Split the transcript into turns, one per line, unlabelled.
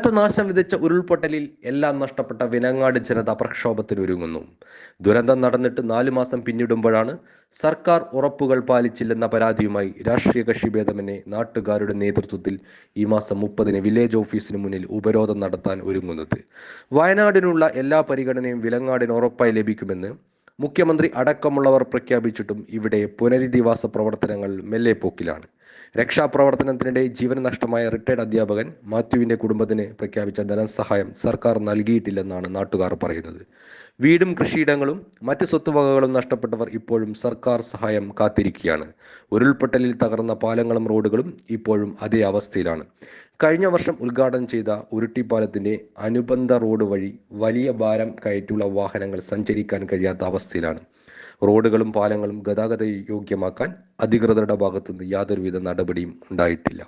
കനത്ത നാശം വിതച്ച ഉരുൾപൊട്ടലിൽ എല്ലാം നഷ്ടപ്പെട്ട വിലങ്ങാട് ജനത പ്രക്ഷോഭത്തിനൊരുങ്ങുന്നു. ദുരന്തം നടന്നിട്ട് 4 മാസം പിന്നിടുമ്പോഴാണ് സർക്കാർ ഉറപ്പുകൾ പാലിച്ചില്ലെന്ന പരാതിയുമായി രാഷ്ട്രീയ കക്ഷിഭേദമന്യേ നാട്ടുകാരുടെ നേതൃത്വത്തിൽ ഈ മാസം 30-ന് വില്ലേജ് ഓഫീസിന് മുന്നിൽ ഉപരോധം നടത്താൻ ഒരുങ്ങുന്നത്. വയനാടിനുള്ള എല്ലാ പരിഗണനയും വിലങ്ങാടിന് ഉറപ്പായി ലഭിക്കുമെന്ന് മുഖ്യമന്ത്രി അടക്കമുള്ളവർ പ്രഖ്യാപിച്ചിട്ടും ഇവിടെ പുനരധിവാസ പ്രവർത്തനങ്ങൾ മെല്ലെപ്പോക്കിലാണ്. രക്ഷാപ്രവർത്തനത്തിനിടെ ജീവൻ നഷ്ടമായ റിട്ടയർഡ് അധ്യാപകൻ മാത്യുവിൻ്റെ കുടുംബത്തിന് പ്രഖ്യാപിച്ച ധനസഹായം സർക്കാർ നൽകിയിട്ടില്ലെന്നാണ് നാട്ടുകാർ പറയുന്നത്. വീടും കൃഷിയിടങ്ങളും മറ്റ് സ്വത്തുവകകളും നഷ്ടപ്പെട്ടവർ ഇപ്പോഴും സർക്കാർ സഹായം കാത്തിരിക്കുകയാണ്. ഉരുൾപൊട്ടലിൽ തകർന്ന പാലങ്ങളും റോഡുകളും ഇപ്പോഴും അതേ അവസ്ഥയിലാണ്. കഴിഞ്ഞ വർഷം ഉദ്ഘാടനം ചെയ്ത ഉരുട്ടിപ്പാലത്തിൻ്റെ അനുബന്ധ റോഡ് വഴി വലിയ ഭാരം കയറ്റിയുള്ള വാഹനങ്ങൾ സഞ്ചരിക്കാൻ കഴിയാത്ത അവസ്ഥയിലാണ്. റോഡുകളും പാലങ്ങളും ഗതാഗത യോഗ്യമാക്കാൻ അധികൃതരുടെ ഭാഗത്തുനിന്ന് യാതൊരുവിധ നടപടിയും ഉണ്ടായിട്ടില്ല.